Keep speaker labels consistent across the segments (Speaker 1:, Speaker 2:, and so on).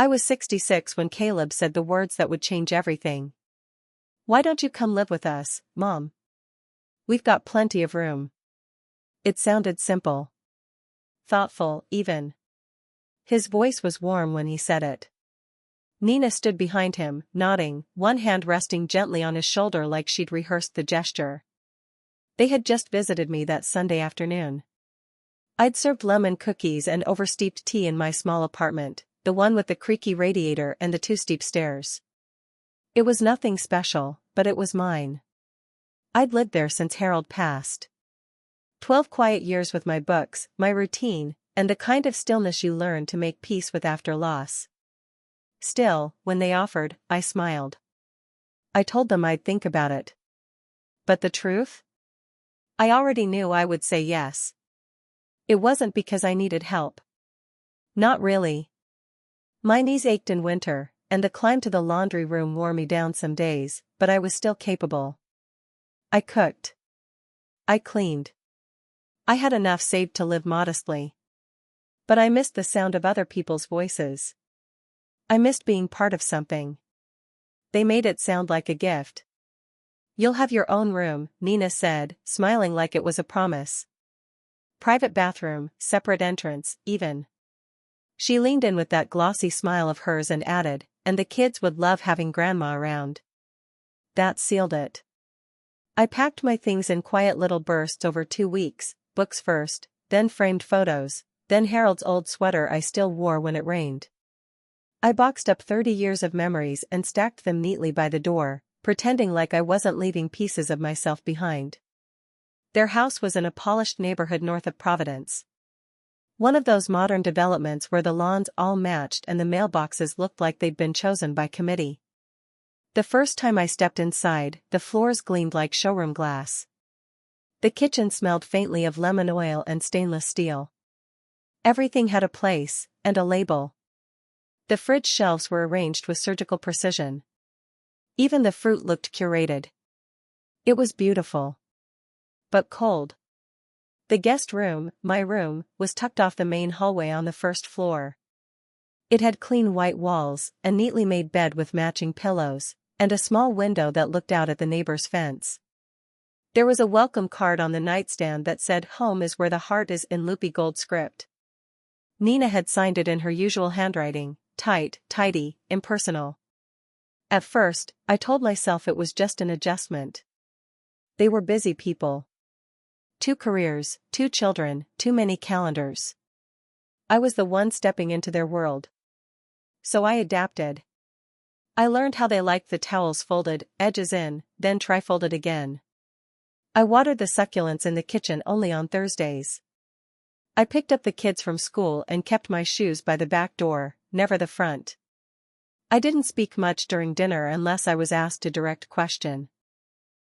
Speaker 1: I was 66 when Caleb said the words that would change everything. "Why don't you come live with us, Mom? We've got plenty of room." It sounded simple. Thoughtful, even. His voice was warm when he said it. Nina stood behind him, nodding, one hand resting gently on his shoulder like she'd rehearsed the gesture. They had just visited me that Sunday afternoon. I'd served lemon cookies and oversteeped tea in my small apartment, the one with the creaky radiator and the 2 steep stairs. It was nothing special, but it was mine. I'd lived there since Harold passed. 12 quiet years with my books, my routine, and the kind of stillness you learn to make peace with after loss. Still, when they offered, I smiled. I told them I'd think about it. But the truth? I already knew I would say yes. It wasn't because I needed help. Not really. My knees ached in winter, and the climb to the laundry room wore me down some days, but I was still capable. I cooked. I cleaned. I had enough saved to live modestly. But I missed the sound of other people's voices. I missed being part of something. They made it sound like a gift. "You'll have your own room," Nina said, smiling like it was a promise. "Private bathroom, separate entrance, even." She leaned in with that glossy smile of hers and added, "And the kids would love having Grandma around." That sealed it. I packed my things in quiet little bursts over 2 weeks, books first, then framed photos, then Harold's old sweater I still wore when it rained. I boxed up 30 years of memories and stacked them neatly by the door, pretending like I wasn't leaving pieces of myself behind. Their house was in a polished neighborhood north of Providence. One of those modern developments where the lawns all matched and the mailboxes looked like they'd been chosen by committee. The first time I stepped inside, the floors gleamed like showroom glass. The kitchen smelled faintly of lemon oil and stainless steel. Everything had a place, and a label. The fridge shelves were arranged with surgical precision. Even the fruit looked curated. It was beautiful. But cold. The guest room, my room, was tucked off the main hallway on the first floor. It had clean white walls, a neatly made bed with matching pillows, and a small window that looked out at the neighbor's fence. There was a welcome card on the nightstand that said "Home is where the heart is" in loopy gold script. Nina had signed it in her usual handwriting, tight, tidy, impersonal. At first, I told myself it was just an adjustment. They were busy people. 2 careers, 2 children, too many calendars. I was the one stepping into their world. So I adapted. I learned how they liked the towels folded, edges in, then tri-folded again. I watered the succulents in the kitchen only on Thursdays. I picked up the kids from school and kept my shoes by the back door, never the front. I didn't speak much during dinner unless I was asked a direct question.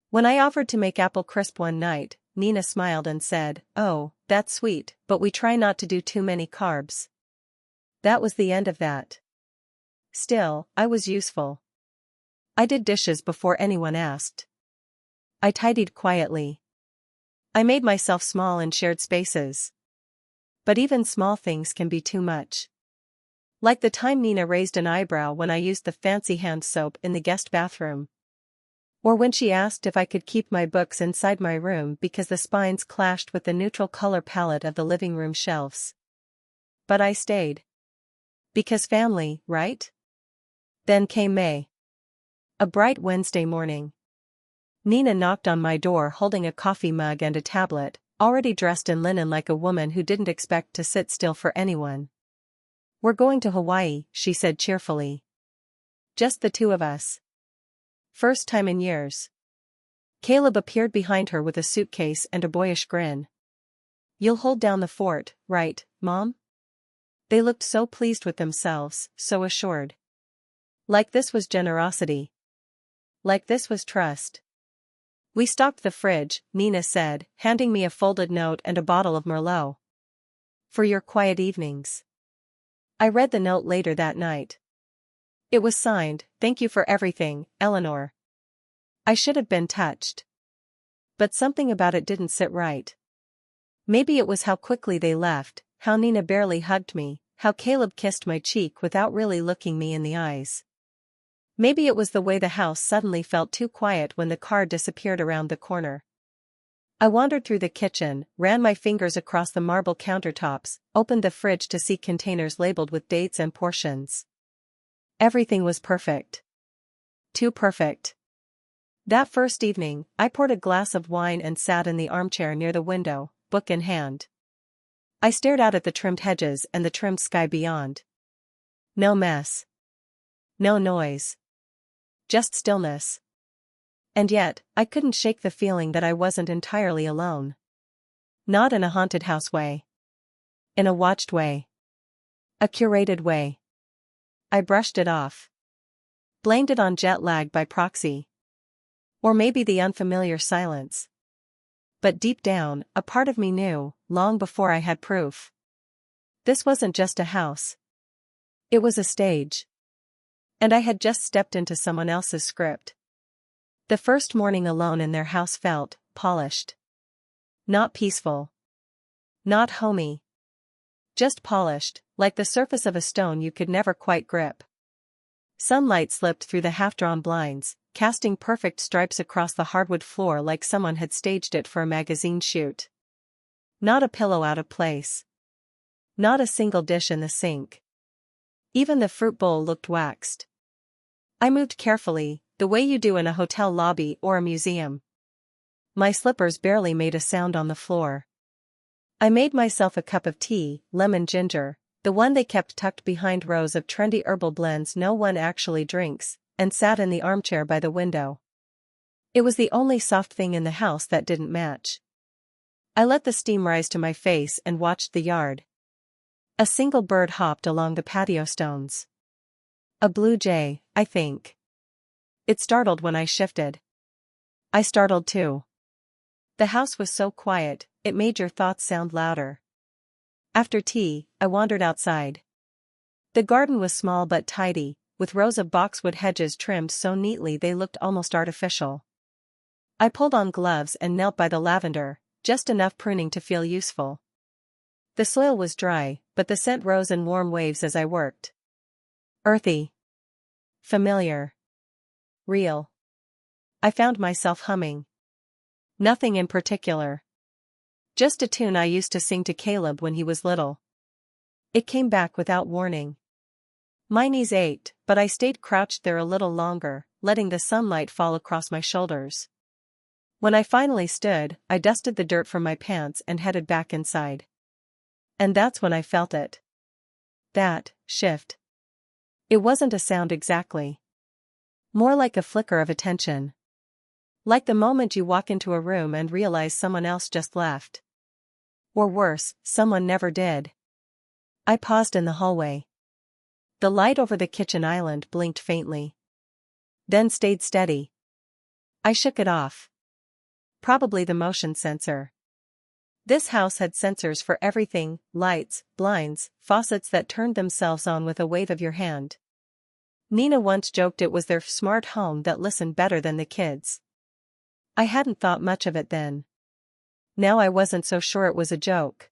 Speaker 1: When I offered to make apple crisp one night, Nina smiled and said, "Oh, that's sweet, but we try not to do too many carbs." That was the end of that. Still, I was useful. I did dishes before anyone asked. I tidied quietly. I made myself small in shared spaces. But even small things can be too much. Like the time Nina raised an eyebrow when I used the fancy hand soap in the guest bathroom. Or when she asked if I could keep my books inside my room because the spines clashed with the neutral color palette of the living room shelves. But I stayed. Because family, right? Then came May. A bright Wednesday morning. Nina knocked on my door holding a coffee mug and a tablet, already dressed in linen like a woman who didn't expect to sit still for anyone. "We're going to Hawaii," she said cheerfully. "Just the 2 of us. First time in years." Caleb appeared behind her with a suitcase and a boyish grin. "You'll hold down the fort, right, Mom?" They looked so pleased with themselves, so assured. Like this was generosity. Like this was trust. "We stocked the fridge," Nina said, handing me a folded note and a bottle of Merlot. "For your quiet evenings." I read the note later that night. It was signed, "Thank you for everything, Eleanor." I should have been touched. But something about it didn't sit right. Maybe it was how quickly they left, how Nina barely hugged me, how Caleb kissed my cheek without really looking me in the eyes. Maybe it was the way the house suddenly felt too quiet when the car disappeared around the corner. I wandered through the kitchen, ran my fingers across the marble countertops, opened the fridge to see containers labeled with dates and portions. Everything was perfect. Too perfect. That first evening, I poured a glass of wine and sat in the armchair near the window, book in hand. I stared out at the trimmed hedges and the trimmed sky beyond. No mess. No noise. Just stillness. And yet, I couldn't shake the feeling that I wasn't entirely alone. Not in a haunted house way. In a watched way. A curated way. I brushed it off. Blamed it on jet lag by proxy. Or maybe the unfamiliar silence. But deep down, a part of me knew, long before I had proof. This wasn't just a house. It was a stage. And I had just stepped into someone else's script. The first morning alone in their house felt polished. Not peaceful. Not homey. Just polished, like the surface of a stone you could never quite grip. Sunlight slipped through the half-drawn blinds, casting perfect stripes across the hardwood floor like someone had staged it for a magazine shoot. Not a pillow out of place. Not a single dish in the sink. Even the fruit bowl looked waxed. I moved carefully, the way you do in a hotel lobby or a museum. My slippers barely made a sound on the floor. I made myself a cup of tea, lemon ginger, the one they kept tucked behind rows of trendy herbal blends no one actually drinks, and sat in the armchair by the window. It was the only soft thing in the house that didn't match. I let the steam rise to my face and watched the yard. A single bird hopped along the patio stones. A blue jay, I think. It startled when I shifted. I startled too. The house was so quiet, it made your thoughts sound louder. After tea, I wandered outside. The garden was small but tidy, with rows of boxwood hedges trimmed so neatly they looked almost artificial. I pulled on gloves and knelt by the lavender, just enough pruning to feel useful. The soil was dry, but the scent rose in warm waves as I worked. Earthy. Familiar. Real. I found myself humming. Nothing in particular. Just a tune I used to sing to Caleb when he was little. It came back without warning. My knees ached, but I stayed crouched there a little longer, letting the sunlight fall across my shoulders. When I finally stood, I dusted the dirt from my pants and headed back inside. And that's when I felt it. That shift. It wasn't a sound exactly. More like a flicker of attention. Like the moment you walk into a room and realize someone else just left. Or worse, someone never did. I paused in the hallway. The light over the kitchen island blinked faintly. Then stayed steady. I shook it off. Probably the motion sensor. This house had sensors for everything, lights, blinds, faucets that turned themselves on with a wave of your hand. Nina once joked it was their smart home that listened better than the kids. I hadn't thought much of it then. Now I wasn't so sure it was a joke.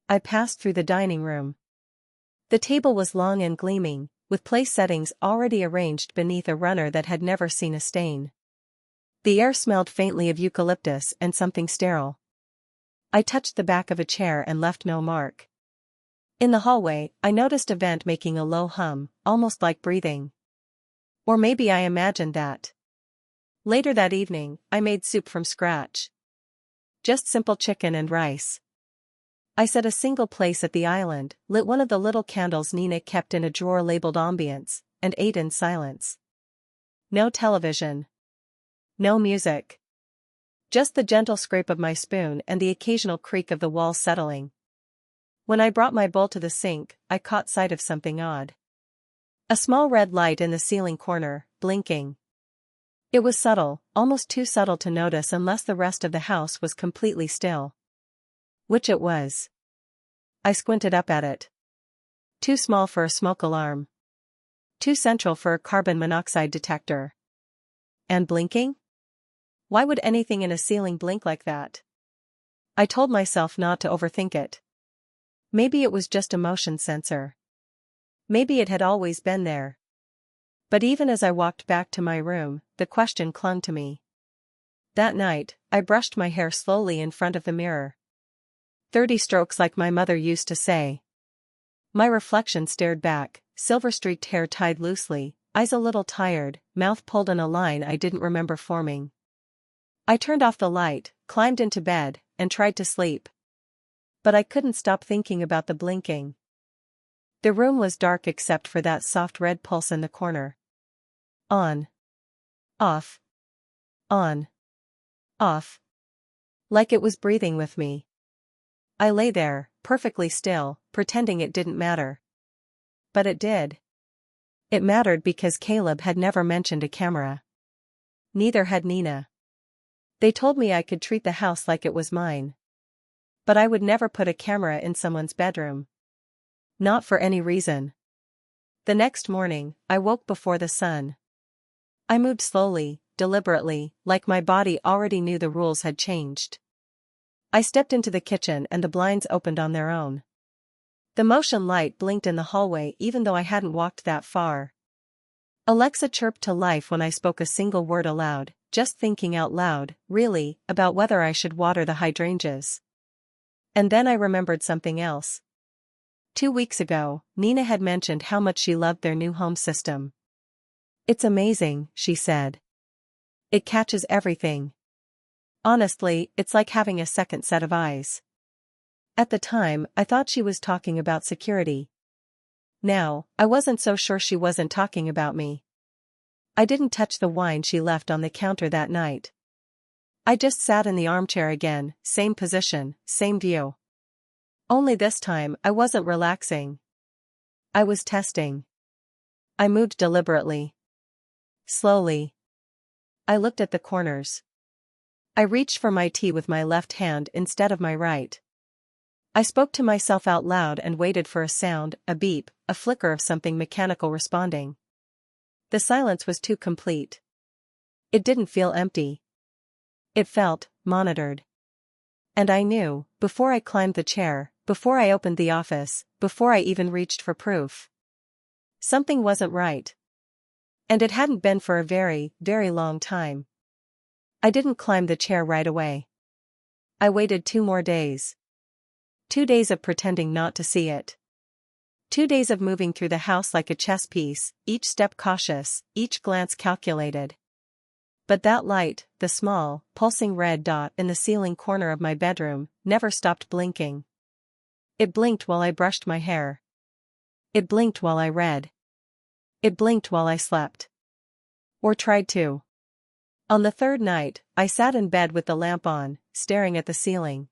Speaker 1: I passed through the dining room. The table was long and gleaming, with place settings already arranged beneath a runner that had never seen a stain. The air smelled faintly of eucalyptus and something sterile. I touched the back of a chair and left no mark. In the hallway, I noticed a vent making a low hum, almost like breathing. Or maybe I imagined that. Later that evening, I made soup from scratch. Just simple chicken and rice. I set a single place at the island, lit one of the little candles Nina kept in a drawer labeled ambience, and ate in silence. No television. No music. Just the gentle scrape of my spoon and the occasional creak of the walls settling. When I brought my bowl to the sink, I caught sight of something odd. A small red light in the ceiling corner, blinking. It was subtle, almost too subtle to notice unless the rest of the house was completely still. Which it was. I squinted up at it. Too small for a smoke alarm. Too central for a carbon monoxide detector. And blinking? Why would anything in a ceiling blink like that? I told myself not to overthink it. Maybe it was just a motion sensor. Maybe it had always been there. But even as I walked back to my room, the question clung to me. That night, I brushed my hair slowly in front of the mirror. 30 strokes, like my mother used to say. My reflection stared back, silver-streaked hair tied loosely, eyes a little tired, mouth pulled in a line I didn't remember forming. I turned off the light, climbed into bed, and tried to sleep. But I couldn't stop thinking about the blinking. The room was dark except for that soft red pulse in the corner. On. Off. On. Off. Like it was breathing with me. I lay there, perfectly still, pretending it didn't matter. But it did. It mattered because Caleb had never mentioned a camera. Neither had Nina. They told me I could treat the house like it was mine. But I would never put a camera in someone's bedroom. Not for any reason. The next morning, I woke before the sun. I moved slowly, deliberately, like my body already knew the rules had changed. I stepped into the kitchen and the blinds opened on their own. The motion light blinked in the hallway even though I hadn't walked that far. Alexa chirped to life when I spoke a single word aloud, just thinking out loud, really, about whether I should water the hydrangeas. And then I remembered something else. 2 weeks ago, Nina had mentioned how much she loved their new home system. "It's amazing," she said. "It catches everything. Honestly, it's like having a second set of eyes." At the time, I thought she was talking about security. Now, I wasn't so sure she wasn't talking about me. I didn't touch the wine she left on the counter that night. I just sat in the armchair again, same position, same view. Only this time I wasn't relaxing. I was testing. I moved deliberately. Slowly. I looked at the corners. I reached for my tea with my left hand instead of my right. I spoke to myself out loud and waited for a sound, a beep, a flicker of something mechanical responding. The silence was too complete. It didn't feel empty. It felt monitored. And I knew, before I climbed the chair, before I opened the office, before I even reached for proof, something wasn't right. And it hadn't been for a very, very long time. I didn't climb the chair right away. I waited 2 more days. 2 days of pretending not to see it. 2 days of moving through the house like a chess piece, each step cautious, each glance calculated. But that light, the small, pulsing red dot in the ceiling corner of my bedroom, never stopped blinking. It blinked while I brushed my hair. It blinked while I read. It blinked while I slept. Or tried to. On the 3rd night, I sat in bed with the lamp on, staring at the ceiling.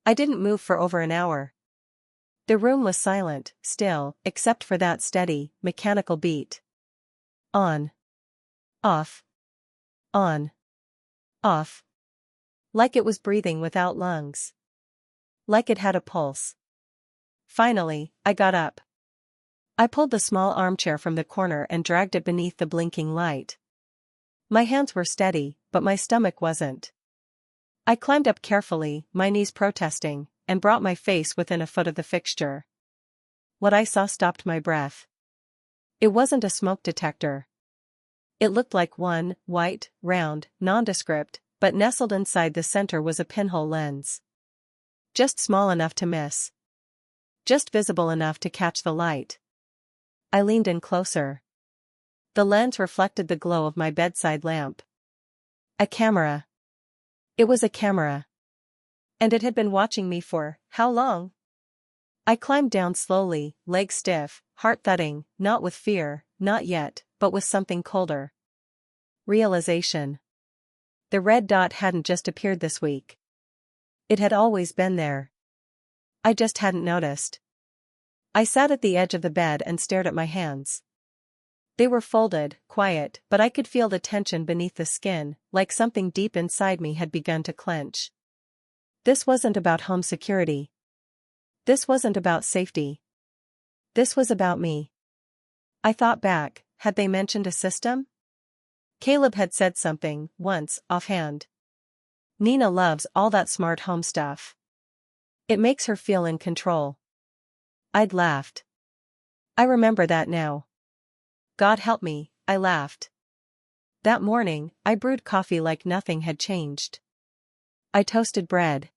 Speaker 1: I didn't move for over an hour. The room was silent, still, except for that steady, mechanical beat. On. Off. On. Off. Like it was breathing without lungs. Like it had a pulse. Finally, I got up. I pulled the small armchair from the corner and dragged it beneath the blinking light. My hands were steady, but my stomach wasn't. I climbed up carefully, my knees protesting, and brought my face within a foot of the fixture. What I saw stopped my breath. It wasn't a smoke detector. It looked like one, white, round, nondescript, but nestled inside the center was a pinhole lens. Just small enough to miss. Just visible enough to catch the light. I leaned in closer. The lens reflected the glow of my bedside lamp. A camera. It was a camera. And it had been watching me for, how long? I climbed down slowly, legs stiff, heart thudding, not with fear, not yet, but with something colder. Realization. The red dot hadn't just appeared this week. It had always been there. I just hadn't noticed. I sat at the edge of the bed and stared at my hands. They were folded, quiet, but I could feel the tension beneath the skin, like something deep inside me had begun to clench. This wasn't about home security. This wasn't about safety. This was about me. I thought back, had they mentioned a system? Caleb had said something, once, offhand. Nina loves all that smart home stuff. It makes her feel in control. I'd laughed. I remember that now. God help me, I laughed. That morning, I brewed coffee like nothing had changed. I toasted bread.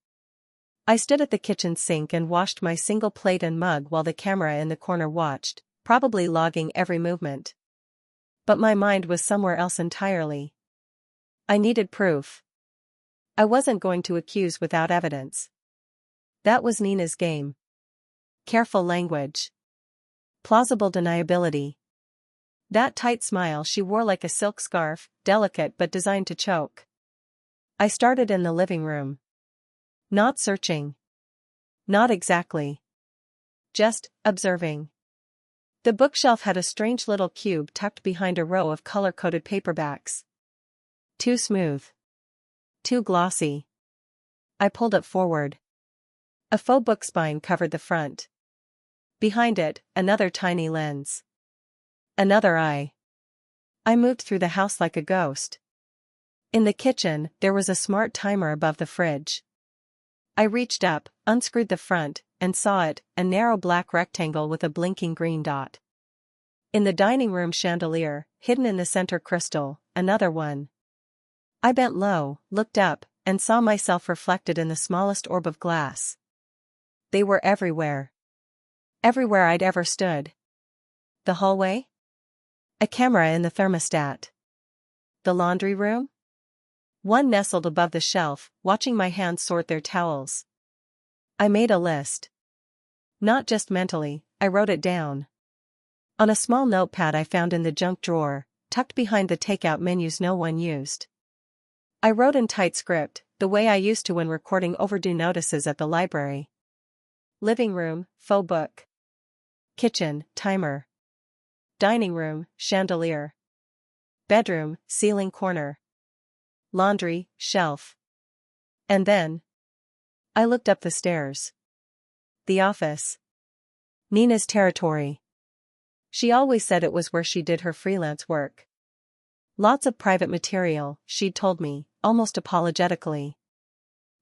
Speaker 1: I stood at the kitchen sink and washed my single plate and mug while the camera in the corner watched, probably logging every movement. But my mind was somewhere else entirely. I needed proof. I wasn't going to accuse without evidence. That was Nina's game. Careful language. Plausible deniability. That tight smile she wore like a silk scarf, delicate but designed to choke. I started in the living room. Not searching. Not exactly. Just observing. The bookshelf had a strange little cube tucked behind a row of color-coded paperbacks. Too smooth. Too glossy. I pulled it forward. A faux book spine covered the front. Behind it, another tiny lens. Another eye. I moved through the house like a ghost. In the kitchen, there was a smart timer above the fridge. I reached up, unscrewed the front, and saw it, a narrow black rectangle with a blinking green dot. In the dining room chandelier, hidden in the center crystal, another one. I bent low, looked up, and saw myself reflected in the smallest orb of glass. They were everywhere. Everywhere I'd ever stood. The hallway? A camera in the thermostat. The laundry room? One nestled above the shelf, watching my hands sort their towels. I made a list. Not just mentally, I wrote it down. On a small notepad I found in the junk drawer, tucked behind the takeout menus no one used. I wrote in tight script, the way I used to when recording overdue notices at the library. Living room, faux book. Kitchen, timer. Dining room, chandelier. Bedroom, ceiling corner. Laundry, shelf. And then I looked up the stairs. The office. Nina's territory. She always said it was where she did her freelance work. Lots of private material, she'd told me, almost apologetically.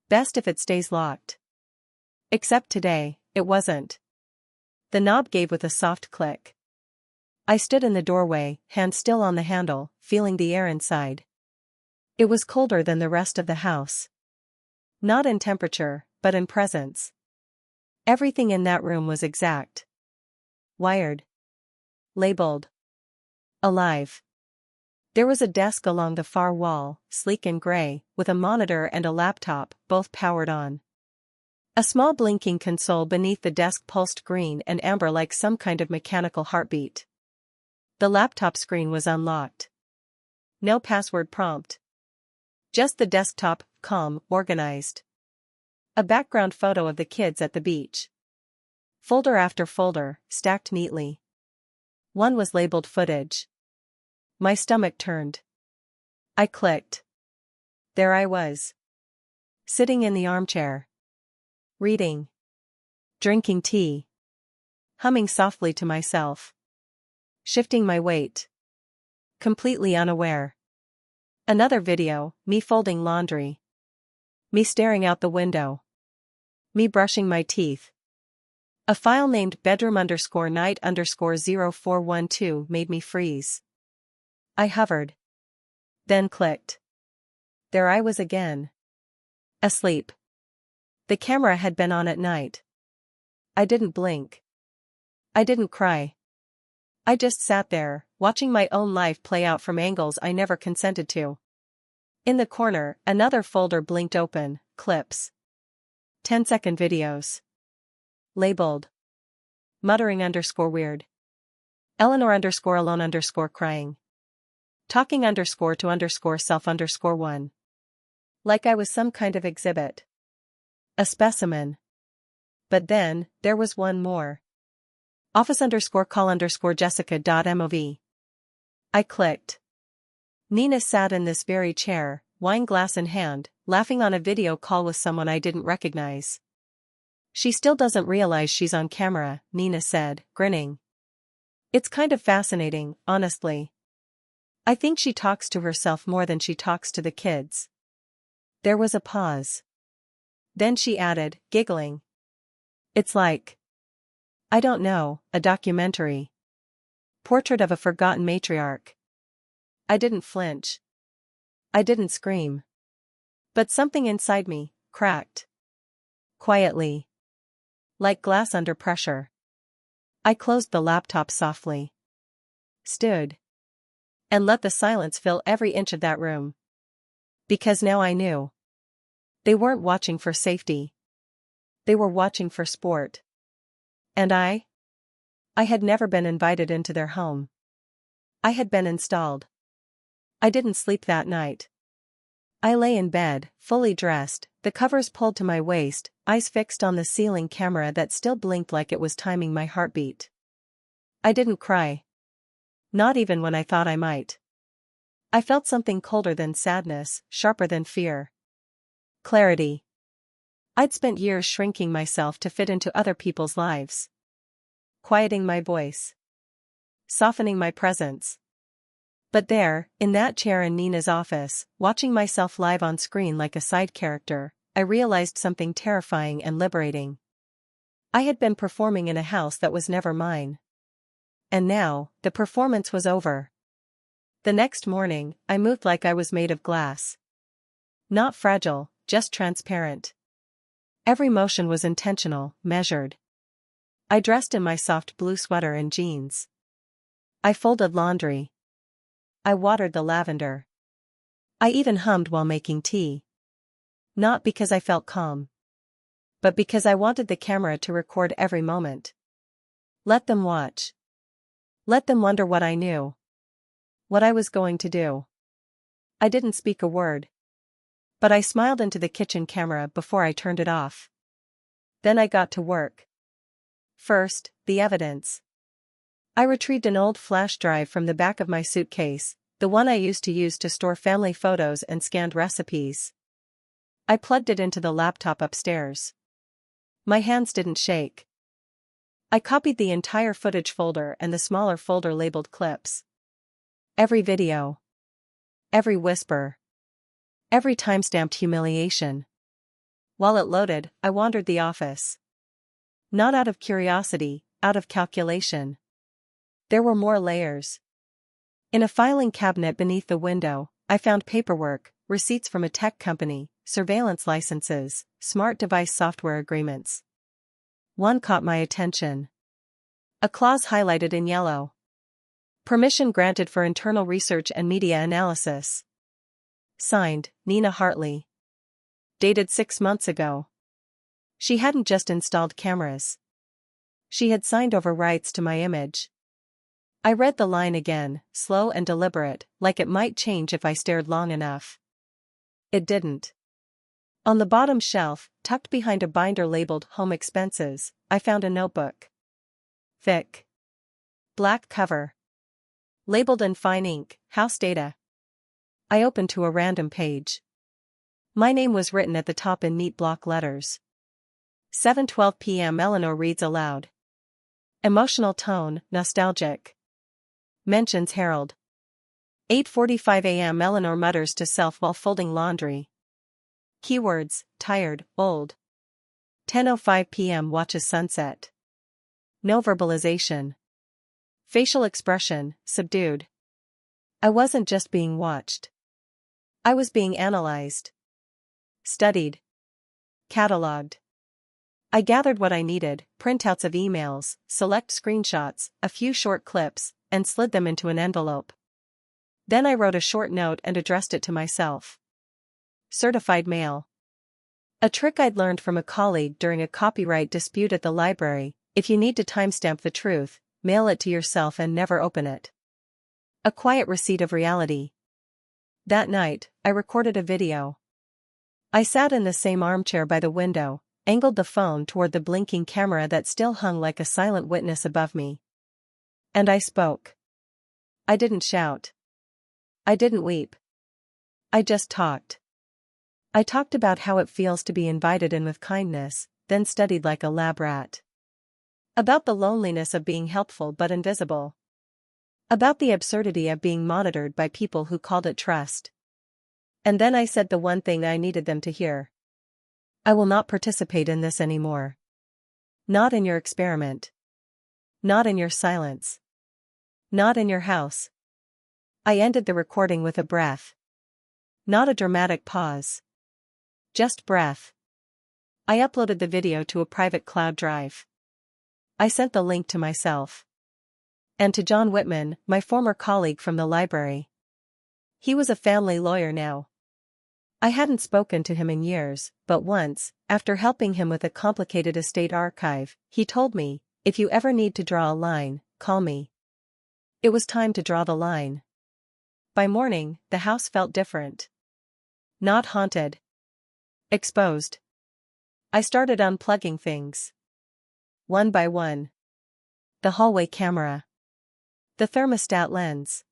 Speaker 1: Best if it stays locked. Except today, it wasn't. The knob gave with a soft click. I stood in the doorway, hand still on the handle, feeling the air inside. It was colder than the rest of the house. Not in temperature, but in presence. Everything in that room was exact. Wired. Labeled. Alive. There was a desk along the far wall, sleek and gray, with a monitor and a laptop, both powered on. A small blinking console beneath the desk pulsed green and amber like some kind of mechanical heartbeat. The laptop screen was unlocked. No password prompt. Just the desktop, calm, organized. A background photo of the kids at the beach. Folder after folder, stacked neatly. One was labeled footage. My stomach turned. I clicked. There I was. Sitting in the armchair. Reading. Drinking tea. Humming softly to myself. Shifting my weight. Completely unaware. Another video, me folding laundry. Me staring out the window. Me brushing my teeth. A file named bedroom_night_0412 made me freeze. I hovered. Then clicked. There I was again. Asleep. The camera had been on at night. I didn't blink. I didn't cry. I just sat there, watching my own life play out from angles I never consented to. In the corner, another folder blinked open, clips. 10-second videos. Labeled. Muttering_weird. Eleanor_alone_crying. Talking_to_self_1. Like I was some kind of exhibit. A specimen. But then, there was one more. Office_call_Jessica.mov. I clicked. Nina sat in this very chair, wine glass in hand, laughing on a video call with someone I didn't recognize. She still doesn't realize she's on camera, Nina said, grinning. It's kind of fascinating, honestly. I think she talks to herself more than she talks to the kids. There was a pause. Then she added, giggling. It's like I don't know, a documentary. Portrait of a forgotten matriarch. I didn't flinch. I didn't scream. But something inside me cracked. Quietly. Like glass under pressure. I closed the laptop softly. Stood. And let the silence fill every inch of that room. Because now I knew. They weren't watching for safety. They were watching for sport. And I had never been invited into their home. I had been installed. I didn't sleep that night. I lay in bed, fully dressed, the covers pulled to my waist, eyes fixed on the ceiling camera that still blinked like it was timing my heartbeat. I didn't cry. Not even when I thought I might. I felt something colder than sadness, sharper than fear. Clarity. I'd spent years shrinking myself to fit into other people's lives. Quieting my voice. Softening my presence. But there, in that chair in Nina's office, watching myself live on screen like a side character, I realized something terrifying and liberating. I had been performing in a house that was never mine. And now, the performance was over. The next morning, I moved like I was made of glass. Not fragile, just transparent. Every motion was intentional, measured. I dressed in my soft blue sweater and jeans. I folded laundry. I watered the lavender. I even hummed while making tea. Not because I felt calm. But because I wanted the camera to record every moment. Let them watch. Let them wonder what I knew. What I was going to do. I didn't speak a word. But I smiled into the kitchen camera before I turned it off. Then I got to work. First, the evidence. I retrieved an old flash drive from the back of my suitcase, the one I used to store family photos and scanned recipes. I plugged it into the laptop upstairs. My hands didn't shake. I copied the entire footage folder and the smaller folder labeled clips. Every video. Every whisper. Every time-stamped humiliation. While it loaded, I wandered the office. Not out of curiosity, out of calculation. There were more layers. In a filing cabinet beneath the window, I found paperwork, receipts from a tech company, surveillance licenses, smart device software agreements. One caught my attention. A clause highlighted in yellow. Permission granted for internal research and media analysis. Signed, Nina Hartley. Dated 6 months ago. She hadn't just installed cameras. She had signed over rights to my image. I read the line again, slow and deliberate, like it might change if I stared long enough. It didn't. On the bottom shelf, tucked behind a binder labeled Home Expenses, I found a notebook. Thick. Black cover. Labeled in fine ink, House Data. I opened to a random page. My name was written at the top in neat block letters. 7:12 p.m. Eleanor reads aloud. Emotional tone, nostalgic. Mentions Harold. 8:45 a.m. Eleanor mutters to self while folding laundry. Keywords, tired, old. 10:05 p.m. watches sunset. No verbalization. Facial expression, subdued. I wasn't just being watched. I was being analyzed. Studied. Catalogued. I gathered what I needed, printouts of emails, select screenshots, a few short clips, and slid them into an envelope. Then I wrote a short note and addressed it to myself. Certified mail. A trick I'd learned from a colleague during a copyright dispute at the library: if you need to timestamp the truth, mail it to yourself and never open it. A quiet receipt of reality. That night, I recorded a video. I sat in the same armchair by the window, angled the phone toward the blinking camera that still hung like a silent witness above me. And I spoke. I didn't shout. I didn't weep. I just talked. I talked about how it feels to be invited in with kindness, then studied like a lab rat. About the loneliness of being helpful but invisible. About the absurdity of being monitored by people who called it trust. And then I said the one thing I needed them to hear. I will not participate in this anymore. Not in your experiment. Not in your silence. Not in your house. I ended the recording with a breath. Not a dramatic pause. Just breath. I uploaded the video to a private cloud drive. I sent the link to myself. And to John Whitman, my former colleague from the library. He was a family lawyer now. I hadn't spoken to him in years, but once, after helping him with a complicated estate archive, he told me, "If you ever need to draw a line, call me." It was time to draw the line. By morning, the house felt different. Not haunted. Exposed. I started unplugging things. One by one. The hallway camera. The thermostat lens.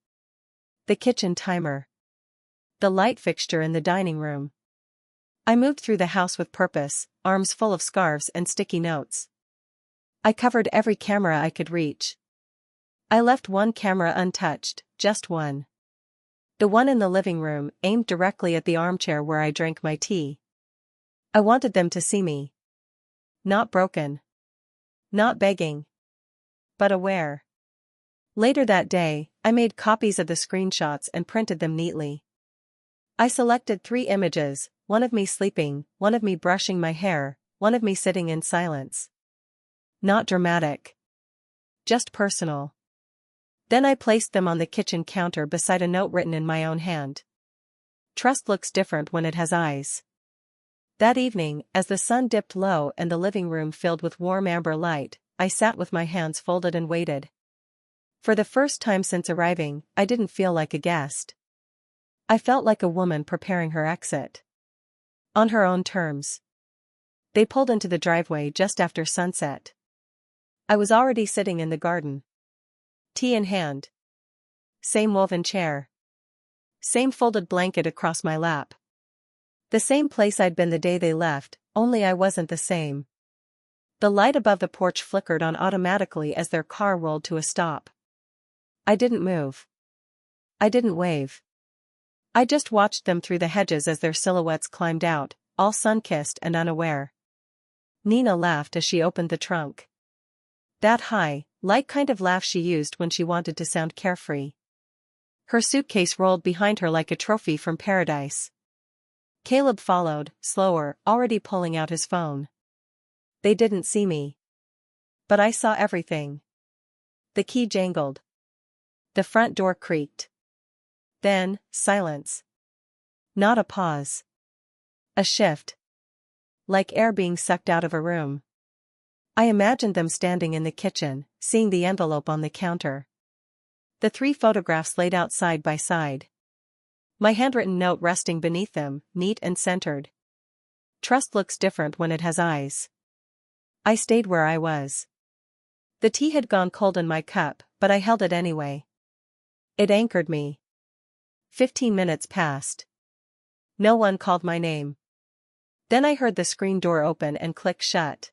Speaker 1: The kitchen timer. The light fixture in the dining room. I moved through the house with purpose, arms full of scarves and sticky notes. I covered every camera I could reach. I left one camera untouched, just one. The one in the living room, aimed directly at the armchair where I drank my tea. I wanted them to see me. Not broken. Not begging. But aware. Later that day, I made copies of the screenshots and printed them neatly. I selected 3 images, one of me sleeping, one of me brushing my hair, one of me sitting in silence. Not dramatic. Just personal. Then I placed them on the kitchen counter beside a note written in my own hand. Trust looks different when it has eyes. That evening, as the sun dipped low and the living room filled with warm amber light, I sat with my hands folded and waited. For the first time since arriving, I didn't feel like a guest. I felt like a woman preparing her exit. On her own terms. They pulled into the driveway just after sunset. I was already sitting in the garden. Tea in hand. Same woven chair. Same folded blanket across my lap. The same place I'd been the day they left, only I wasn't the same. The light above the porch flickered on automatically as their car rolled to a stop. I didn't move. I didn't wave. I just watched them through the hedges as their silhouettes climbed out, all sun-kissed and unaware. Nina laughed as she opened the trunk. That high, light kind of laugh she used when she wanted to sound carefree. Her suitcase rolled behind her like a trophy from paradise. Caleb followed, slower, already pulling out his phone. They didn't see me. But I saw everything. The key jangled. The front door creaked. Then, silence. Not a pause. A shift. Like air being sucked out of a room. I imagined them standing in the kitchen, seeing the envelope on the counter. The 3 photographs laid out side by side. My handwritten note resting beneath them, neat and centered. Trust looks different when it has eyes. I stayed where I was. The tea had gone cold in my cup, but I held it anyway. It anchored me. 15 minutes passed. No one called my name. Then I heard the screen door open and click shut.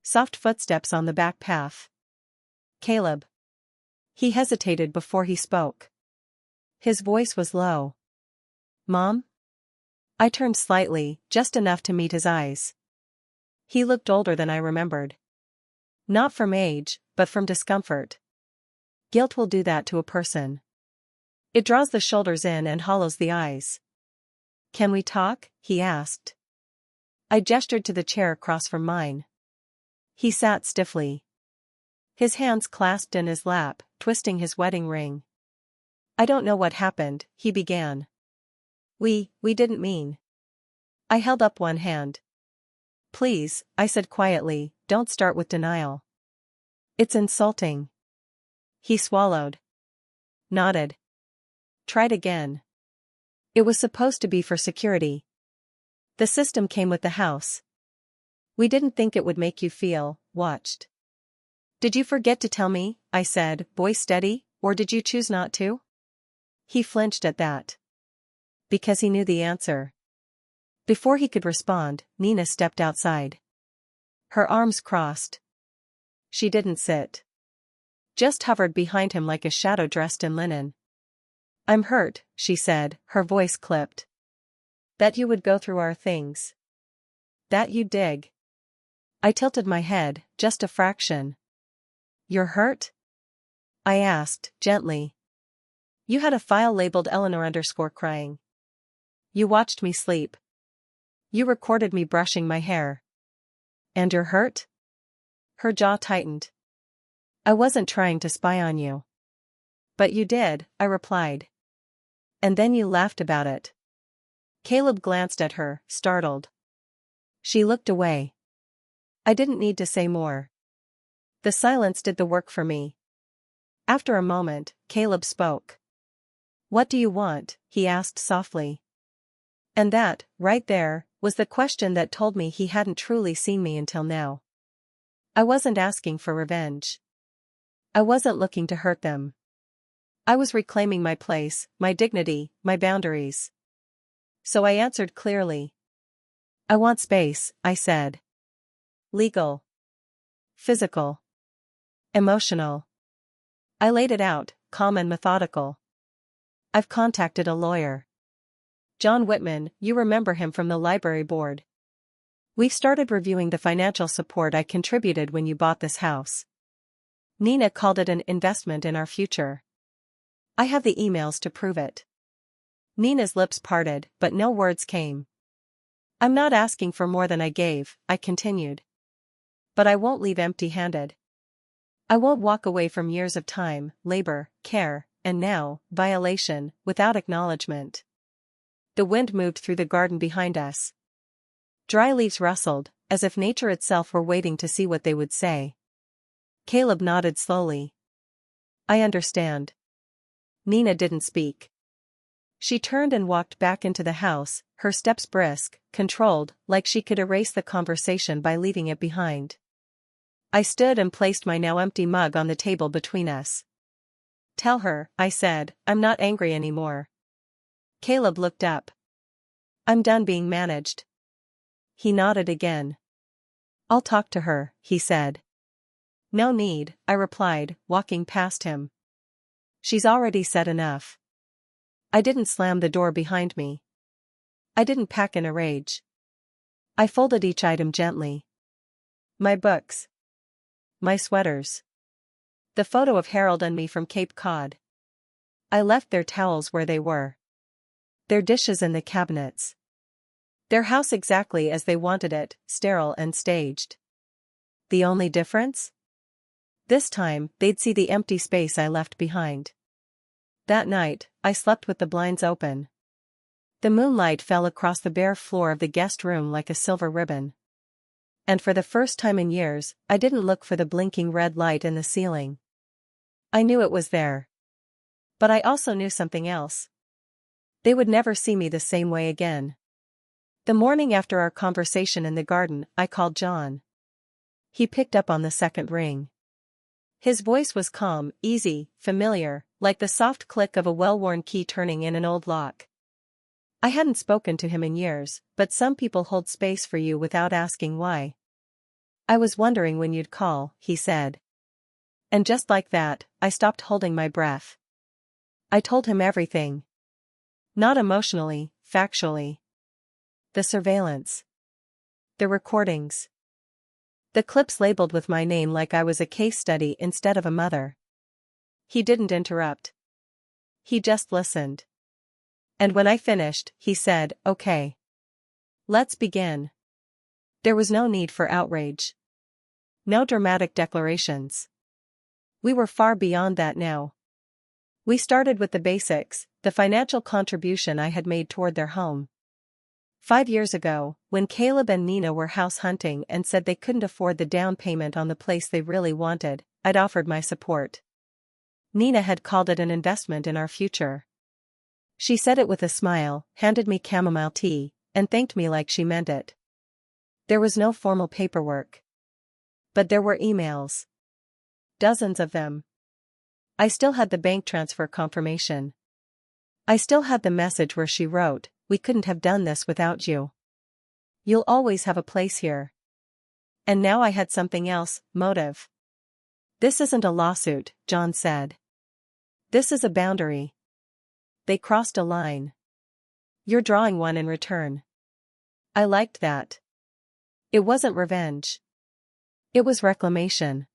Speaker 1: Soft footsteps on the back path. Caleb. He hesitated before he spoke. His voice was low. Mom? I turned slightly, just enough to meet his eyes. He looked older than I remembered. Not from age, but from discomfort. Guilt will do that to a person. It draws the shoulders in and hollows the eyes. Can we talk? He asked. I gestured to the chair across from mine. He sat stiffly. His hands clasped in his lap, twisting his wedding ring. I don't know what happened, he began. We didn't mean. I held up one hand. Please, I said quietly, don't start with denial. It's insulting. He swallowed. Nodded. Tried again. It was supposed to be for security. The system came with the house. We didn't think it would make you feel watched. Did you forget to tell me? I said, voice steady, or did you choose not to? He flinched at that. Because he knew the answer. Before he could respond, Nina stepped outside. Her arms crossed. She didn't sit. Just hovered behind him like a shadow dressed in linen. I'm hurt, she said, her voice clipped. That you would go through our things. That you'd dig. I tilted my head, just a fraction. You're hurt? I asked, gently. You had a file labeled Eleanor_crying. You watched me sleep. You recorded me brushing my hair. And you're hurt? Her jaw tightened. I wasn't trying to spy on you. But you did, I replied. And then you laughed about it. Caleb glanced at her, startled. She looked away. I didn't need to say more. The silence did the work for me. After a moment, Caleb spoke. What do you want? He asked softly. And that, right there, was the question that told me he hadn't truly seen me until now. I wasn't asking for revenge. I wasn't looking to hurt them. I was reclaiming my place, my dignity, my boundaries. So I answered clearly. I want space, I said. Legal. Physical. Emotional. I laid it out, calm and methodical. I've contacted a lawyer. John Whitman, you remember him from the library board. We've started reviewing the financial support I contributed when you bought this house. Nina called it an investment in our future. I have the emails to prove it. Nina's lips parted, but no words came. I'm not asking for more than I gave, I continued. But I won't leave empty-handed. I won't walk away from years of time, labor, care, and now, violation, without acknowledgement. The wind moved through the garden behind us. Dry leaves rustled, as if nature itself were waiting to see what they would say. Caleb nodded slowly. I understand. Nina didn't speak. She turned and walked back into the house, her steps brisk, controlled, like she could erase the conversation by leaving it behind. I stood and placed my now empty mug on the table between us. Tell her, I said, I'm not angry anymore. Caleb looked up. I'm done being managed. He nodded again. I'll talk to her, he said. No need, I replied, walking past him. She's already said enough. I didn't slam the door behind me. I didn't pack in a rage. I folded each item gently. My books. My sweaters. The photo of Harold and me from Cape Cod. I left their towels where they were. Their dishes in the cabinets. Their house exactly as they wanted it, sterile and staged. The only difference? This time, they'd see the empty space I left behind. That night, I slept with the blinds open. The moonlight fell across the bare floor of the guest room like a silver ribbon. And for the first time in years, I didn't look for the blinking red light in the ceiling. I knew it was there. But I also knew something else. They would never see me the same way again. The morning after our conversation in the garden, I called John. He picked up on the second ring. His voice was calm, easy, familiar, like the soft click of a well-worn key turning in an old lock. I hadn't spoken to him in years, but some people hold space for you without asking why. I was wondering when you'd call, he said. And just like that, I stopped holding my breath. I told him everything. Not emotionally, factually. The surveillance. The recordings. The clips labeled with my name like I was a case study instead of a mother. He didn't interrupt. He just listened. And when I finished, he said, okay. Let's begin. There was no need for outrage. No dramatic declarations. We were far beyond that now. We started with the basics, the financial contribution I had made toward their home. 5 years ago, when Caleb and Nina were house hunting and said they couldn't afford the down payment on the place they really wanted, I'd offered my support. Nina had called it an investment in our future. She said it with a smile, handed me chamomile tea, and thanked me like she meant it. There was no formal paperwork. But there were emails. Dozens of them. I still had the bank transfer confirmation. I still had the message where she wrote, we couldn't have done this without you. You'll always have a place here. And now I had something else, motive. This isn't a lawsuit, John said. This is a boundary. They crossed a line. You're drawing one in return. I liked that. It wasn't revenge. It was reclamation.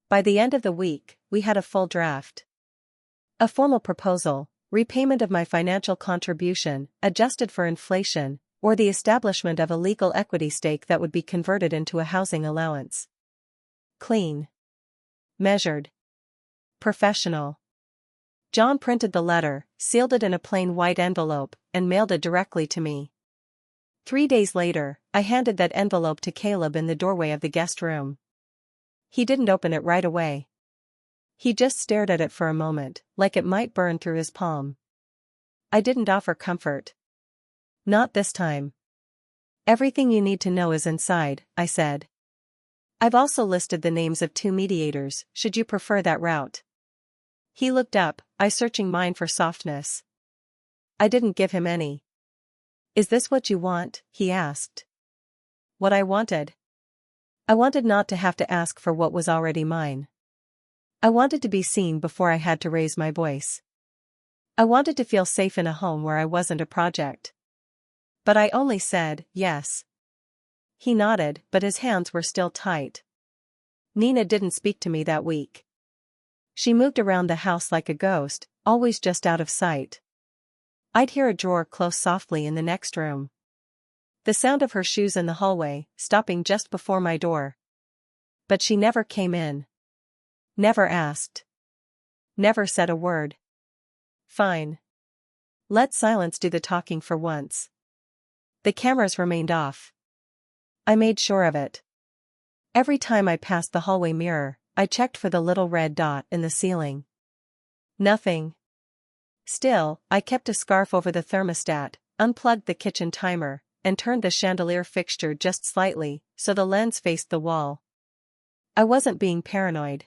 Speaker 1: By the end of the week, we had a full draft. A formal proposal, repayment of my financial contribution, adjusted for inflation, or the establishment of a legal equity stake that would be converted into a housing allowance. Clean. Measured. Professional. John printed the letter, sealed it in a plain white envelope, and mailed it directly to me. 3 days later, I handed that envelope to Caleb in the doorway of the guest room. He didn't open it right away. He just stared at it for a moment, like it might burn through his palm. I didn't offer comfort. Not this time. Everything you need to know is inside, I said. I've also listed the names of 2 mediators, should you prefer that route. He looked up, I searching mine for softness. I didn't give him any. Is this what you want? He asked. What I wanted. I wanted not to have to ask for what was already mine. I wanted to be seen before I had to raise my voice. I wanted to feel safe in a home where I wasn't a project. But I only said, yes. He nodded, but his hands were still tight. Nina didn't speak to me that week. She moved around the house like a ghost, always just out of sight. I'd hear a drawer close softly in the next room. The sound of her shoes in the hallway, stopping just before my door. But she never came in. Never asked. Never said a word. Fine. Let silence do the talking for once. The cameras remained off. I made sure of it. Every time I passed the hallway mirror, I checked for the little red dot in the ceiling. Nothing. Still, I kept a scarf over the thermostat, unplugged the kitchen timer, and turned the chandelier fixture just slightly, so the lens faced the wall. I wasn't being paranoid.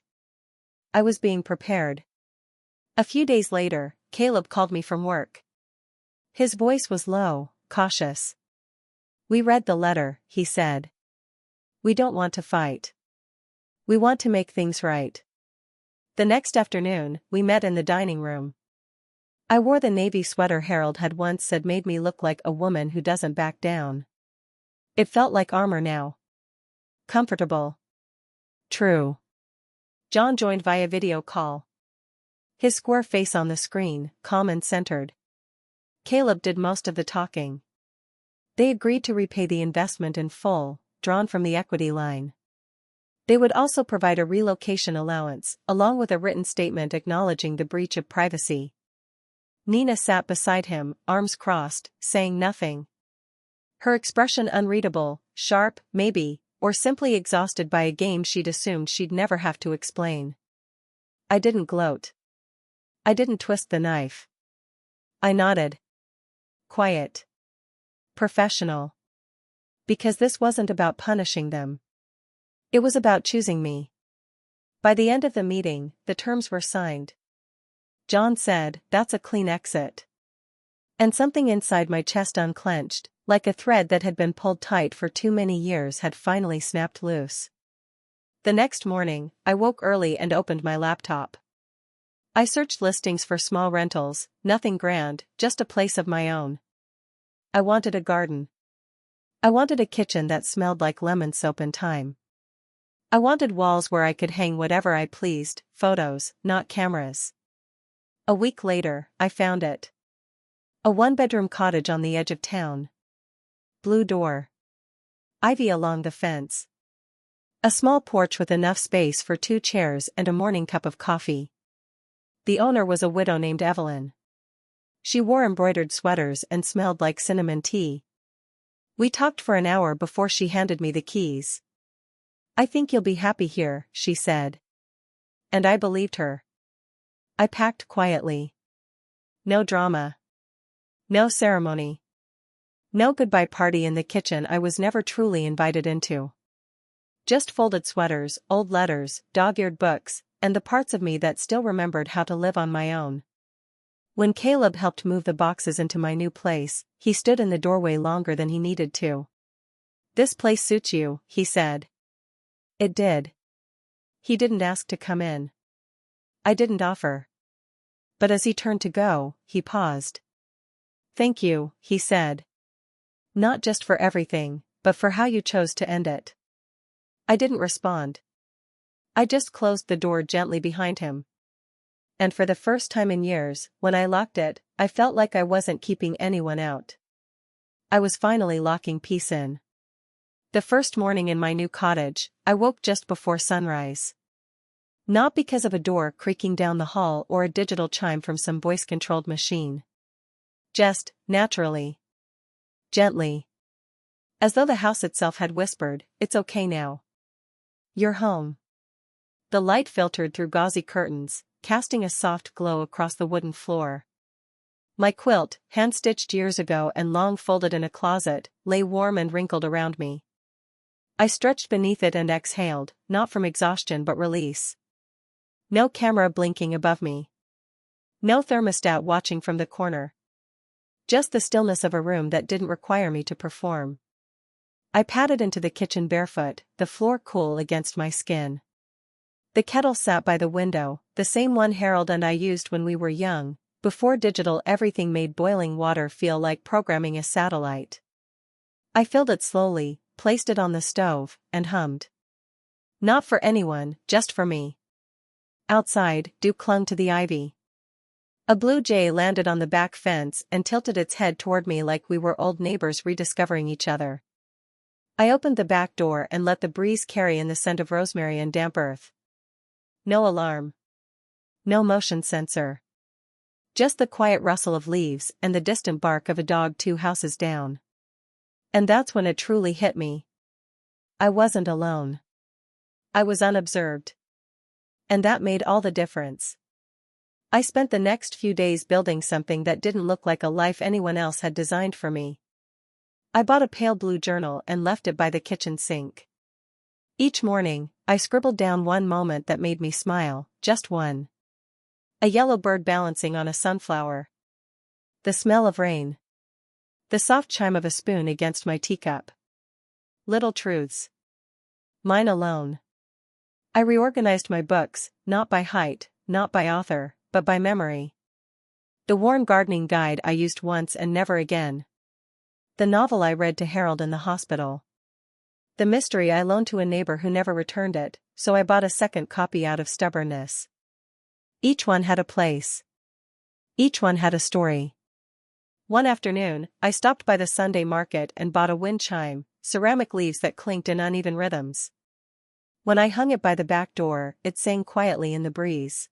Speaker 1: I was being prepared. A few days later, Caleb called me from work. His voice was low, cautious. We read the letter, he said. We don't want to fight. We want to make things right. The next afternoon, we met in the dining room. I wore the navy sweater Harold had once said made me look like a woman who doesn't back down. It felt like armor now. Comfortable. True. John joined via video call. His square face on the screen, calm and centered. Caleb did most of the talking. They agreed to repay the investment in full, drawn from the equity line. They would also provide a relocation allowance, along with a written statement acknowledging the breach of privacy. Nina sat beside him, arms crossed, saying nothing. Her expression unreadable, sharp, maybe, or simply exhausted by a game she'd assumed she'd never have to explain. I didn't gloat. I didn't twist the knife. I nodded. Quiet. Professional. Because this wasn't about punishing them. It was about choosing me. By the end of the meeting, the terms were signed. John said, "That's a clean exit." And something inside my chest unclenched, like a thread that had been pulled tight for too many years had finally snapped loose. The next morning, I woke early and opened my laptop. I searched listings for small rentals, nothing grand, just a place of my own. I wanted a garden. I wanted a kitchen that smelled like lemon soap and thyme. I wanted walls where I could hang whatever I pleased, photos, not cameras. A week later, I found it. A 1-bedroom cottage on the edge of town. Blue door. Ivy along the fence. A small porch with enough space for 2 chairs and a morning cup of coffee. The owner was a widow named Evelyn. She wore embroidered sweaters and smelled like cinnamon tea. We talked for an hour before she handed me the keys. "I think you'll be happy here," she said. And I believed her. I packed quietly. No drama. No ceremony. No goodbye party in the kitchen I was never truly invited into. Just folded sweaters, old letters, dog-eared books, and the parts of me that still remembered how to live on my own. When Caleb helped move the boxes into my new place, he stood in the doorway longer than he needed to. "This place suits you," he said. It did. He didn't ask to come in. I didn't offer. But as he turned to go, he paused. "Thank you," he said. "Not just for everything, but for how you chose to end it." I didn't respond. I just closed the door gently behind him. And for the first time in years, when I locked it, I felt like I wasn't keeping anyone out. I was finally locking peace in. The first morning in my new cottage, I woke just before sunrise. Not because of a door creaking down the hall or a digital chime from some voice-controlled machine. Just, naturally. Gently. As though the house itself had whispered, "It's okay now. You're home." The light filtered through gauzy curtains, casting a soft glow across the wooden floor. My quilt, hand-stitched years ago and long folded in a closet, lay warm and wrinkled around me. I stretched beneath it and exhaled, not from exhaustion but release. No camera blinking above me. No thermostat watching from the corner. Just the stillness of a room that didn't require me to perform. I padded into the kitchen barefoot, the floor cool against my skin. The kettle sat by the window, the same one Harold and I used when we were young, before digital everything made boiling water feel like programming a satellite. I filled it slowly, placed it on the stove, and hummed. Not for anyone, just for me. Outside, dew clung to the ivy. A blue jay landed on the back fence and tilted its head toward me like we were old neighbors rediscovering each other. I opened the back door and let the breeze carry in the scent of rosemary and damp earth. No alarm. No motion sensor. Just the quiet rustle of leaves and the distant bark of a dog 2 houses down. And that's when it truly hit me. I wasn't alone. I was unobserved. And that made all the difference. I spent the next few days building something that didn't look like a life anyone else had designed for me. I bought a pale blue journal and left it by the kitchen sink. Each morning, I scribbled down one moment that made me smile, just one. A yellow bird balancing on a sunflower. The smell of rain. The soft chime of a spoon against my teacup. Little truths. Mine alone. I reorganized my books, not by height, not by author, but by memory. The worn gardening guide I used once and never again. The novel I read to Harold in the hospital. The mystery I loaned to a neighbor who never returned it, so I bought a second copy out of stubbornness. Each one had a place. Each one had a story. One afternoon, I stopped by the Sunday market and bought a wind chime, ceramic leaves that clinked in uneven rhythms. When I hung it by the back door, it sang quietly in the breeze.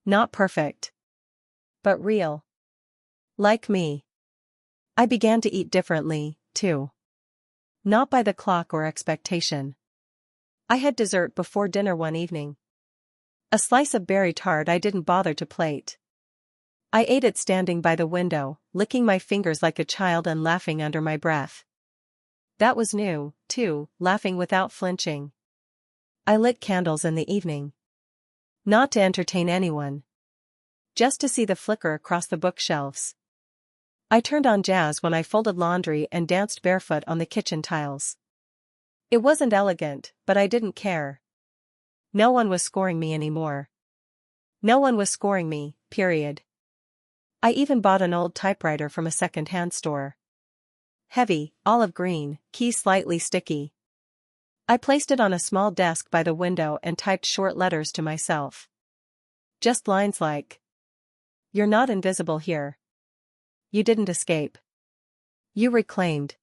Speaker 1: Not perfect. But real. Like me. I began to eat differently, too. Not by the clock or expectation. I had dessert before dinner one evening. A slice of berry tart I didn't bother to plate. I ate it standing by the window, licking my fingers like a child and laughing under my breath. That was new, too, laughing without flinching. I lit candles in the evening. Not to entertain anyone. Just to see the flicker across the bookshelves. I turned on jazz when I folded laundry and danced barefoot on the kitchen tiles. It wasn't elegant, but I didn't care. No one was scoring me anymore. No one was scoring me, period. I even bought an old typewriter from a second-hand store. Heavy, olive green, key slightly sticky. I placed it on a small desk by the window and typed short letters to myself. Just lines like, "You're not invisible here. You didn't escape. You reclaimed.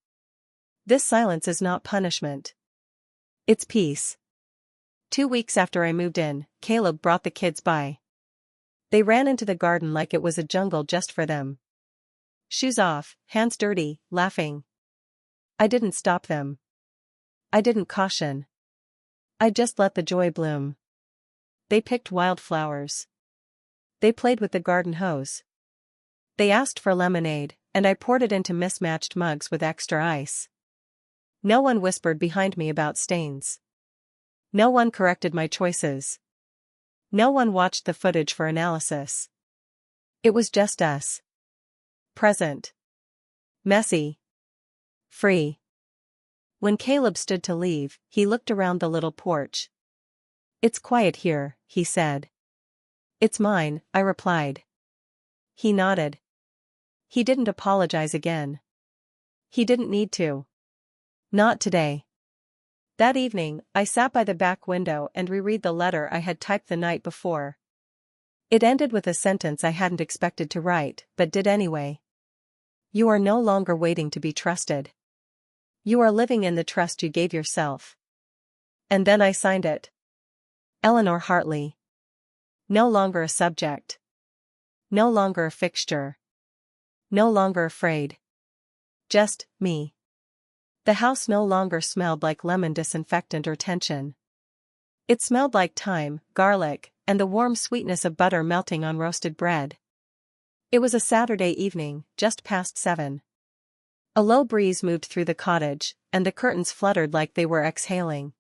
Speaker 1: This silence is not punishment. It's peace." 2 weeks after I moved in, Caleb brought the kids by. They ran into the garden like it was a jungle just for them. Shoes off, hands dirty, laughing. I didn't stop them. I didn't caution. I just let the joy bloom. They picked wildflowers. They played with the garden hose. They asked for lemonade, and I poured it into mismatched mugs with extra ice. No one whispered behind me about stains. No one corrected my choices. No one watched the footage for analysis. It was just us. Present. Messy. Free. When Caleb stood to leave, he looked around the little porch. "It's quiet here," he said. "It's mine," I replied. He nodded. He didn't apologize again. He didn't need to. Not today. That evening, I sat by the back window and reread the letter I had typed the night before. It ended with a sentence I hadn't expected to write, but did anyway. You are no longer waiting to be trusted. You are living in the trust you gave yourself. And then I signed it. Eleanor Hartley. No longer a subject. No longer a fixture. No longer afraid. Just me. The house no longer smelled like lemon disinfectant or tension. It smelled like thyme, garlic, and the warm sweetness of butter melting on roasted bread. It was a Saturday evening, just past 7. A low breeze moved through the cottage, and the curtains fluttered like they were exhaling.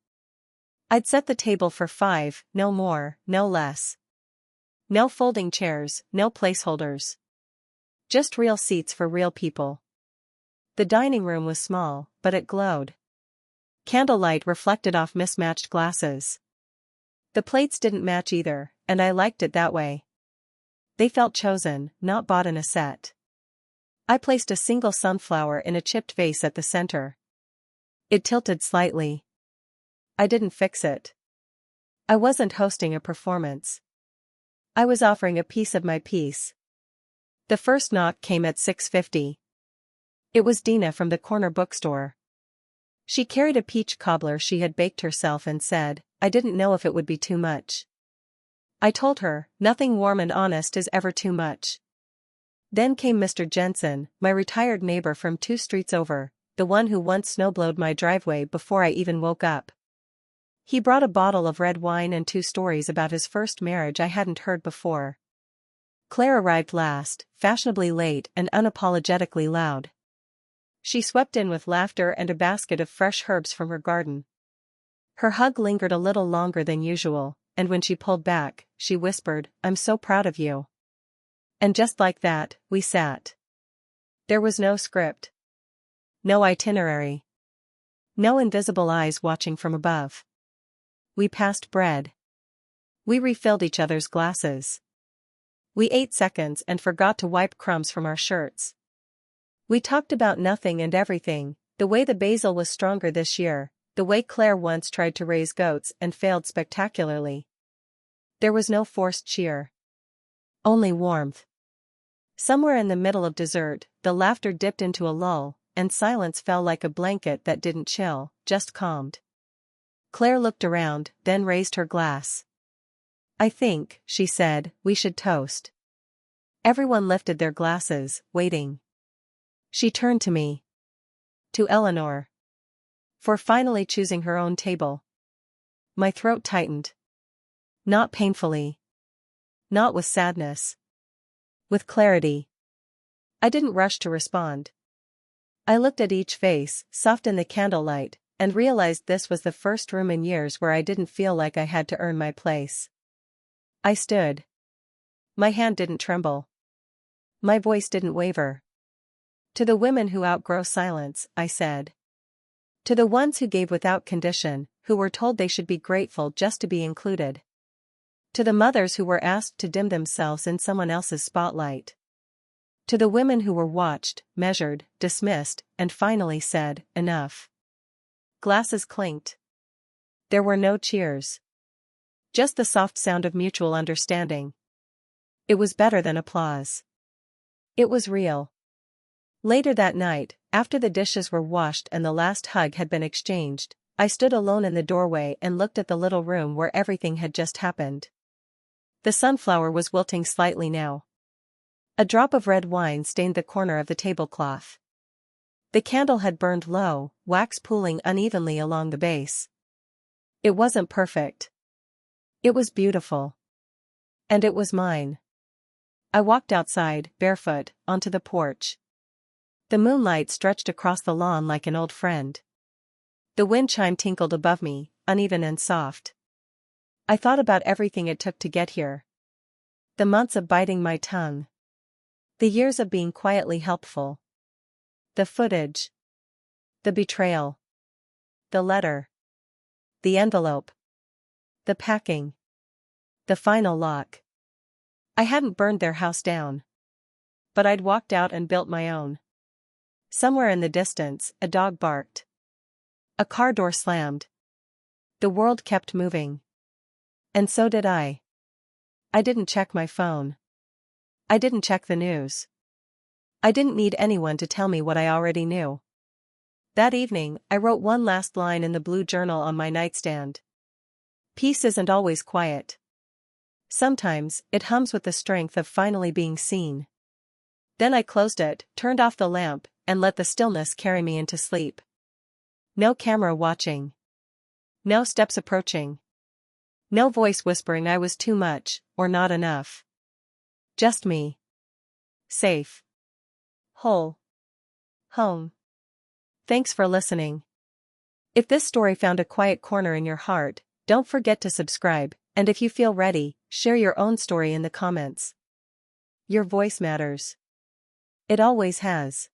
Speaker 1: I'd set the table for 5, no more, no less. No folding chairs, no placeholders. Just real seats for real people. The dining room was small, but it glowed. Candlelight reflected off mismatched glasses. The plates didn't match either, and I liked it that way. They felt chosen, not bought in a set. I placed a single sunflower in a chipped vase at the center. It tilted slightly. I didn't fix it. I wasn't hosting a performance. I was offering a piece of my piece. The first knock came at 6:50. It was Dina from the corner bookstore. She carried a peach cobbler she had baked herself and said, I didn't know if it would be too much. I told her, nothing warm and honest is ever too much. Then came Mr. Jensen, my retired neighbor from 2 streets over, the one who once snowblowed my driveway before I even woke up. He brought a bottle of red wine and 2 stories about his first marriage I hadn't heard before. Claire arrived last, fashionably late and unapologetically loud. She swept in with laughter and a basket of fresh herbs from her garden. Her hug lingered a little longer than usual, and when she pulled back, she whispered, I'm so proud of you. And just like that, we sat. There was no script. No itinerary. No invisible eyes watching from above. We passed bread. We refilled each other's glasses. We ate seconds and forgot to wipe crumbs from our shirts. We talked about nothing and everything, the way the basil was stronger this year, the way Claire once tried to raise goats and failed spectacularly. There was no forced cheer. Only warmth. Somewhere in the middle of dessert, the laughter dipped into a lull, and silence fell like a blanket that didn't chill, just calmed. Claire looked around, then raised her glass. I think, she said, we should toast. Everyone lifted their glasses, waiting. She turned to me. To Eleanor. For finally choosing her own table. My throat tightened. Not painfully. Not with sadness. With clarity. I didn't rush to respond. I looked at each face, soft in the candlelight, and realized this was the first room in years where I didn't feel like I had to earn my place. I stood. My hand didn't tremble. My voice didn't waver. To the women who outgrow silence, I said. To the ones who gave without condition, who were told they should be grateful just to be included. To the mothers who were asked to dim themselves in someone else's spotlight. To the women who were watched, measured, dismissed, and finally said, enough. Glasses clinked. There were no cheers. Just the soft sound of mutual understanding. It was better than applause. It was real. Later that night, after the dishes were washed and the last hug had been exchanged, I stood alone in the doorway and looked at the little room where everything had just happened. The sunflower was wilting slightly now. A drop of red wine stained the corner of the tablecloth. The candle had burned low, wax pooling unevenly along the base. It wasn't perfect. It was beautiful. And it was mine. I walked outside, barefoot, onto the porch. The moonlight stretched across the lawn like an old friend. The wind chime tinkled above me, uneven and soft. I thought about everything it took to get here. The months of biting my tongue. The years of being quietly helpful. The footage. The betrayal. The letter. The envelope. The packing. The final lock. I hadn't burned their house down. But I'd walked out and built my own. Somewhere in the distance, a dog barked. A car door slammed. The world kept moving. And so did I. I didn't check my phone. I didn't check the news. I didn't need anyone to tell me what I already knew. That evening, I wrote one last line in the blue journal on my nightstand. Peace isn't always quiet. Sometimes, it hums with the strength of finally being seen. Then I closed it, turned off the lamp, and let the stillness carry me into sleep. No camera watching. No steps approaching. No voice whispering I was too much, or not enough. Just me. Safe. Whole. Home. Thanks for listening. If this story found a quiet corner in your heart, don't forget to subscribe, and if you feel ready, share your own story in the comments. Your voice matters. It always has.